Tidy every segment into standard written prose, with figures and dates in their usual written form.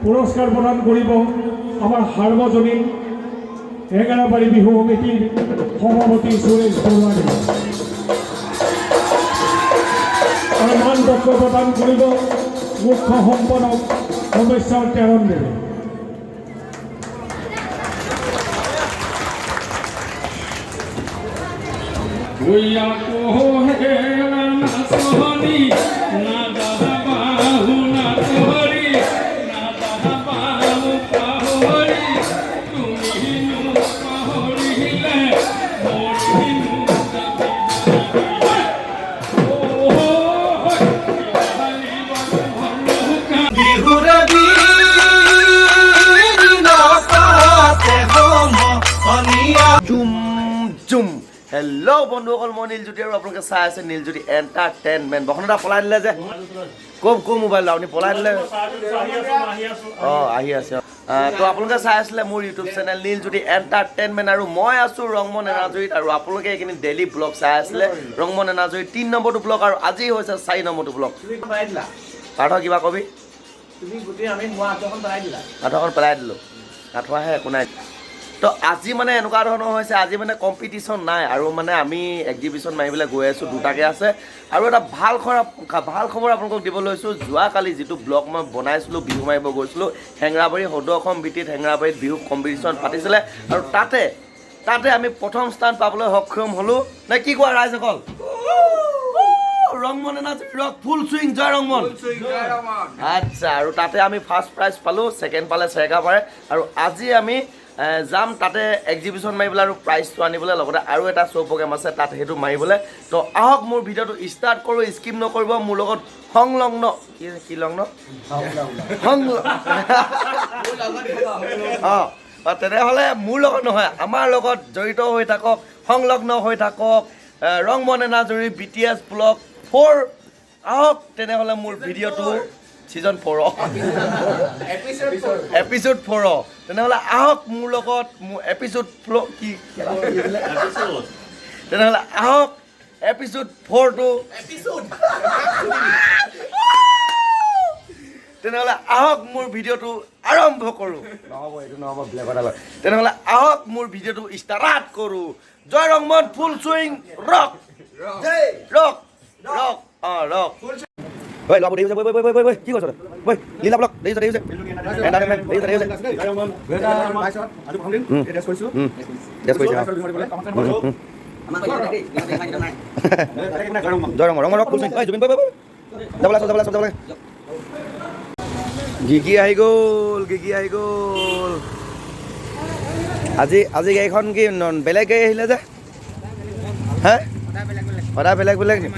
পুৰস্কাৰ প্ৰদান কৰিব আমাৰ সাৰ্বজনীন হেঙেৰাবাৰী বিহু সমিতিৰ সভাপতি সুৰেশ বৰুৱানী আৰু মানপত্ৰ প্ৰদান কৰিব মুখ্য সম্পাদক সমস্যাৰ তেৰণ দেৱে। হেল্ল' বন্ধুসকল, মই নীলজ্যোতি আৰু আপোনালোকে চাই আছে নীলজ্যোতি এণ্টাৰটেইনমেণ্ট। বসন্ত পলাই দিলে যে ক'ৰ মোবাইল আপুনি পলাই দিলে? অঁ আহি আছে। তো আপোনালোকে চাই আছিলে মোৰ ইউটিউব চেনেল নীলজ্যোতি এণ্টাৰটেইনমেণ্ট আৰু মই আছোঁ ৰংমন এনাজৰীত। আৰু আপোনালোকে এইখিনি ডেইলি ব্লগ চাই আছিলে ৰংমন এনাজৰীত 3 নম্বৰটো ব্লগ আৰু আজি হৈছে 4 নম্বৰটো ব্লগ। পাৰ্থ কিবা কবি? আঁঠুৱাখন পেলাই দিলোঁ, আঁঠুৱাহে একো নাই। তো আজি মানে এনেকুৱা ধৰণৰ হৈছে, আজি মানে কম্পিটিশ্যন নাই আৰু মানে আমি এক্সিবিশ্যন মাৰিবলৈ গৈ আছোঁ, দুটাকৈ আছে। আৰু এটা ভাল খবৰ আপোনালোকক দিব লৈছোঁ। যোৱাকালি যিটো ব্লগ মই বনাইছিলোঁ, বিহু মাৰিব গৈছিলোঁ হেঙেৰাবাৰী সদৌ অসম ভিত্তিত হেঙেৰাবাৰীত বিহু কম্পিটিশ্যন পাতিছিলে আৰু তাতে আমি প্ৰথম স্থান পাবলৈ সক্ষম হ'লোঁ। নে কি কোৱা ৰাইজসকল? ৰংমন এনাজৰী ৰক ফুল চুইং, জয় ৰংমন। আচ্ছা, আৰু তাতে আমি ফাৰ্ষ্ট প্ৰাইজ পালোঁ, ছেকেণ্ড পালে চেৰেকাপাৰে। আৰু আজি আমি যাম তাতে এক্সিবিশ্যন মাৰিবলৈ আৰু প্ৰাইজটো আনিবলৈ, লগতে আৰু এটা শ্ব' প্ৰগ্ৰেম আছে তাত সেইটো মাৰিবলৈ। তো আহক মোৰ ভিডিঅ'টো ষ্টাৰ্ট কৰোঁ, স্কিপ নকৰিব, মোৰ লগত সংলগ্ন অঁ তেনেহ'লে মোৰ লগত নহয়, আমাৰ লগত জড়িত হৈ থাকক, সংলগ্ন হৈ থাকক। ৰংমন এনাজৰী BTS ব্লগ 4 আহক তেনেহ'লে মোৰ ভিডিঅ'টো ছিজন 4 এপিছ'ড 4 তেনেহ'লে আহক মোৰ লগত মোৰ এপিছ'ড তেনেহ'লে আহক এপিছ'ড 4টো তেনেহ'লে আহক মোৰ ভিডিঅ'টো আৰম্ভ কৰোঁ। নহ'ব এইটো নহ'ব, ব্লেকত লয়। তেনেহ'লে আহক মোৰ ভিডিঅ'টো ষ্টাৰ্ট কৰোঁ। জয় ৰংমন, ফুল চুইং, ৰক ৰক ৰক অঁ ৰক। ঐ ল'ব দেৰি হৈছে, বৈ কি কৈছ বৈ লীলা ব্লক দেৰি হৈছে এণ্টাৰটেইনমেণ্ট দেৰি হৈছে জয় ৰং ৰক ফুল চুইং। ঐ জুবিন বৈ যাব লাগে। গিগি আহি গ'ল আজি গাড়ীখন কি বেলেগ গাড়ী আহিলে যে? হে সদায় বেলেগ নি?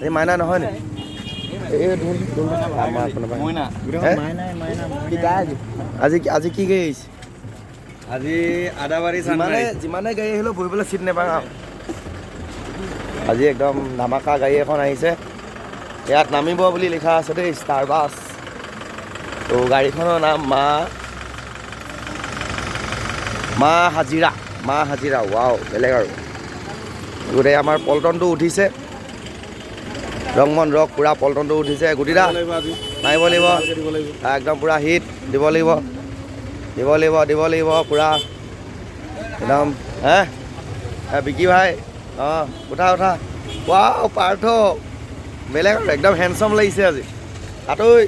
এই মাইনা নহয় নি? আজি কি গাড়ী আহিছে? আজি আদাবাৰী যিমানে গাড়ী আহিলেও বহিবলৈ চিট নাপাওঁ। আজি একদম ধামাকা গাড়ী এখন আহিছে, ইয়াত নামিব বুলি লিখা আছে দেই, ষ্টাৰ বাছ। তো গাড়ীখনৰ নাম মা হাজিৰা। ৱাও, বেলেগ আৰু গোটেই আমাৰ পল্টনটো উঠিছে, ৰংমন ৰক পূৰা পল্টনটো উঠিছে। গুটিদা মাৰিব লাগিব একদম পূৰা হিট দিব লাগিব পূৰা একদম। বিকি ভাই অঁ উঠা ৱাও, পাৰ্থ বেলেগ আৰু একদম হেণ্ডচাম লাগিছে আজি। আতৈ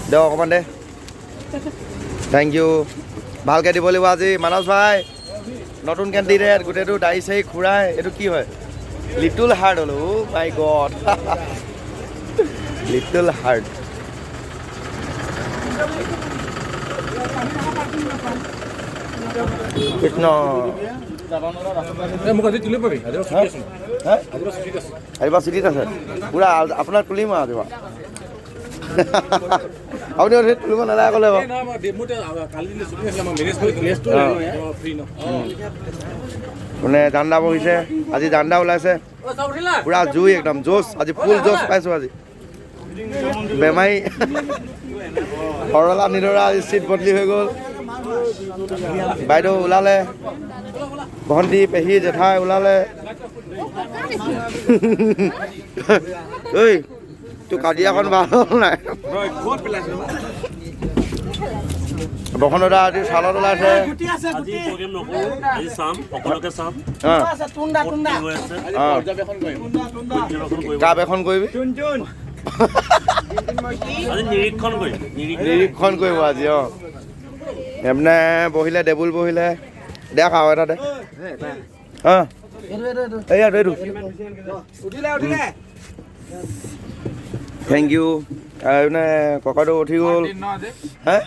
দে অকণমান দে, থেংক ইউ। ভালকৈ দিব লাগিব আজি। মানস ভাই নতুন কেণ্ডিডেট, গোটেইটো দাড়ি চাৰি খুৰাই, এইটো কি হয়? লিটল হাৰ্ট হ'ল। অ' মাই গড, লিটল হাৰ্ট। কৃষ্ণ আজিবা চিটিত আছে পূৰা, আপোনাক তুলিম আৰু আজিবা। আপুনি তুলিব নালাগে ক'লে কোনে জান্দা বহিছে, আজি জান্দা ওলাইছে পূৰা জুই, একদম জোচ আজি, ফুল জোচ পাইছোঁ আজি। বেমাৰী সৰলা নিদৰা আজি চিট বদলি হৈ গ'ল। বাইদেউ ওলালে, ভণ্টি পেহী জেঠাই ওলালে। ঐ তোৰ কাজিয়াখন ভাল হ'ল নাই বখন দাদা আজি চালত ওলাইছে আজি প্ৰগ্ৰেম নকৰোঁ আজি চাম সকলোকে চাম কাপ এখন কৰিবি আজি নিৰীক্ষণ কৰিম নিৰীক্ষণ কৰিব আজি এনে বহিলে টেবুল বহিলে দেখ আৰু এটা দে এইটো থেংক ইউ মানে ককাটো উঠি গ'ল হে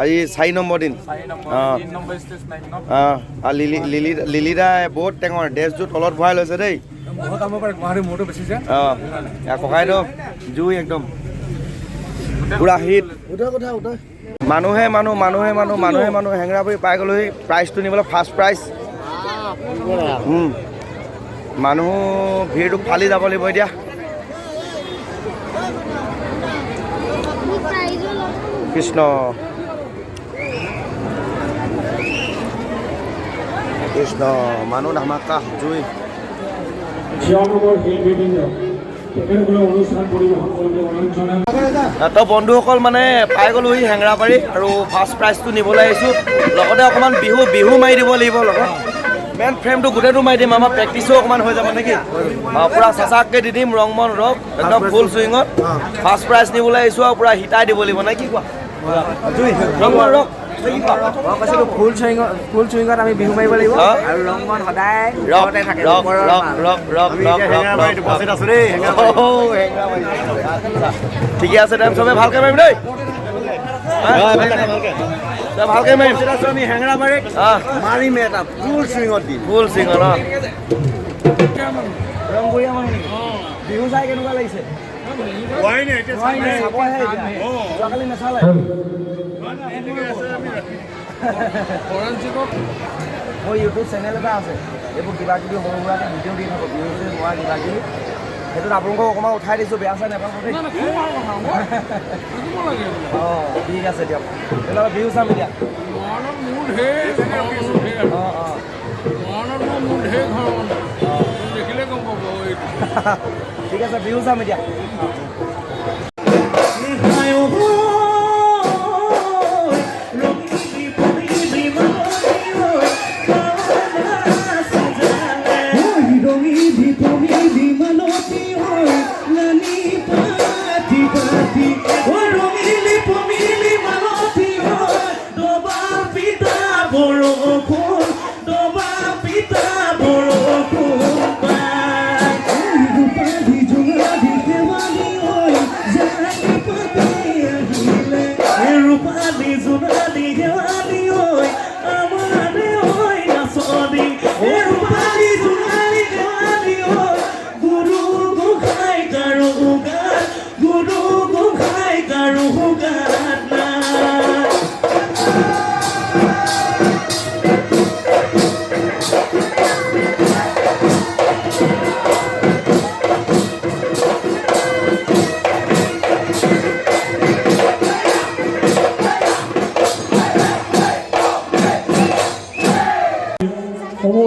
আজি 4 নম্বৰ দিন লিলিদা বহুত টেঙৰ ড্ৰেছযোৰ তলত ভৰাই লৈছে দেই ককাইদেউ জুই একদম পুৰা হিট মানুহে হেঙেৰাবাৰী পাই গ'লোহি প্ৰাইজটো নিবলৈ ফাৰ্ষ্ট প্ৰাইজ মানুহ ভিৰটো ফালি যাব লাগিব এতিয়া কৃষ্ণ কৃষ্ণ মানুহ ধামাকা জুই তো বন্ধুসকল মানে পাই গ'লোহি হেঙেৰাবাৰী আৰু ফাৰ্ষ্ট প্ৰাইজটো নিবলৈ আহিছোঁ লগতে অকণমান বিহু মাৰি দিব লাগিব লগত মেইন ফ্ৰেমটো গোটেইটো মাৰি দিম আমাৰ প্ৰেক্টিছো অকণমান হৈ যাব নেকি পূৰা চেঁচাকৈ দি দিম ৰং মন ৰক একদম ফুল চুইঙত ফাৰ্ষ্ট প্ৰাইজ নিবলৈ আহিছোঁ আৰু পূৰা হিটাই দিব লাগিব নে কি কোৱা ৰং মন ৰক ফুল চুইঙত আমি বিহু মাৰিব লাগিব আৰু ৰং মন সদায় ঠিকে আছে দে চবে ভালকৈ মাৰিম দেই ভালকৈ মাৰিম আমি হেঙেৰাবাৰীত মাৰিম এটা ফুল চুইঙত দিম ফুল চুইঙত ৰংপুৰীয়া মানুহ বিহু চাই কেনেকুৱা লাগিছে যোৱাকালি নাচালে মোৰ ইউটিউব চেনেল এটা আছে এইবোৰ কিবা কিবি সৰু সুৰাকৈ ভিডিঅ' দি থাকোঁ বিহু চিহু হোৱা কিবা কিবি সেইটোত আপোনালোকক অকণমান উঠাই দিছোঁ বেয়া চাই নাপাব দেই অঁ ঠিক আছে দিয়ক তেতিয়াহ'লে বিহু চাম এতিয়া ঠিক আছে বিহু চাম এতিয়া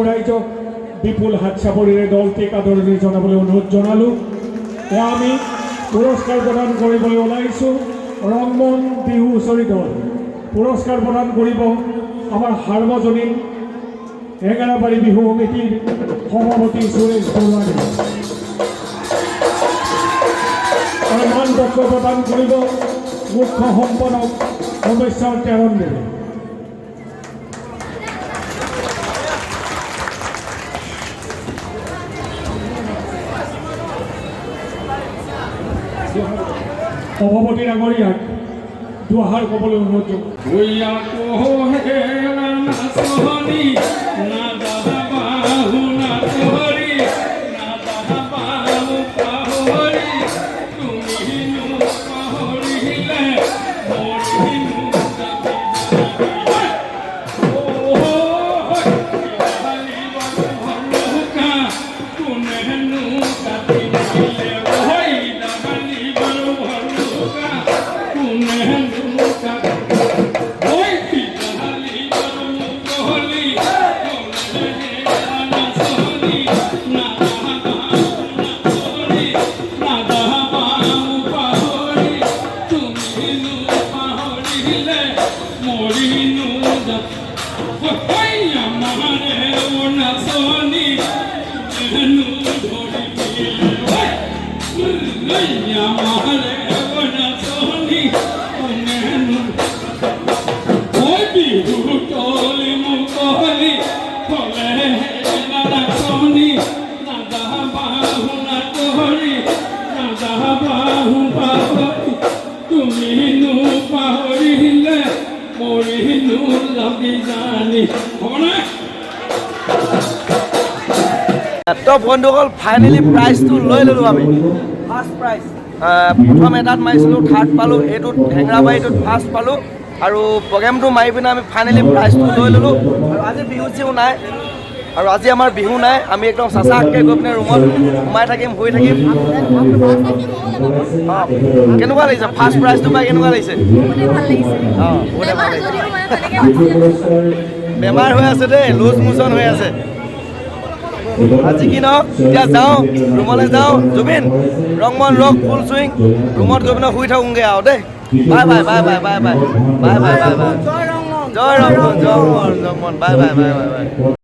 ৰাইজক বিপুল হাত চাপৰিৰে দলটিক আদৰণি জনাবলৈ অনুৰোধ জনালোঁ এয়া আমি পুৰস্কাৰ প্ৰদান কৰিবলৈ ওলাইছোঁ ৰংমন বিহু হুঁচৰি দল পুৰস্কাৰ প্ৰদান কৰিব আমাৰ সাৰ্বজনীন হেঙেৰাবাৰী বিহু সমিতিৰ সভাপতি সুৰেশ বৰুৱানী আৰু মান পত্ৰ প্ৰদান কৰিব মুখ্য সম্পাদক সোমেশ্বৰ তেৰণদেৱে সভাপতি ডাঙৰীয়াক দুআষাৰ ক'বলৈ অনুৰোধ Nada, পাহৰিলে মৰিনো আমাৰে নাচনি হেনো ধৰিলে আমাৰে নাচনি হেনো বিহু তলি মুকলি ফলে নাচনি নাদা বাহু নাটৰি নাদা বাহু পাহৰি তুমিনো পাহৰিলে মৰিনো লাগি জানি হ'বনে? তো বন্ধুসকল ফাইনেলি প্ৰাইজটো লৈ ল'লোঁ আমি ফাৰ্ষ্ট প্ৰাইজ প্ৰথম এটাত মাৰিছিলোঁ থাৰ্ড পালোঁ, এইটোত হেঙেৰাবাৰীটোত ফাৰ্ষ্ট পালোঁ আৰু প্ৰগ্ৰেমটো মাৰি পিনে আমি ফাইনেলি প্ৰাইজটো লৈ ল'লোঁ। আৰু আজি বিহু চিহু নাই, আৰু আজি আমাৰ বিহু নাই, আমি একদম চাচাকৈ গৈ পিনে ৰুমত সোমাই থাকিম, শুই থাকিম। অঁ কেনেকুৱা লাগিছে ফাৰ্ষ্ট প্ৰাইজটো পাই কেনেকুৱা লাগিছে? অঁ বহুতে ভাল লাগিছে। বেমাৰ হৈ আছে দেই, লুজ মোচন হৈ আছে। আজি কি নহওক এতিয়া যাওঁ ৰুমলৈ যাওঁ, জুবিন ৰংমন ৰক ফুল চুইং ৰুমত গৈ পিনে শুই থাকোঁগৈ আৰু দেই। Bye bye bye bye bye bye bye bye bye bye জয় ৰংমন জয় ৰংমন bye bye bye bye bye.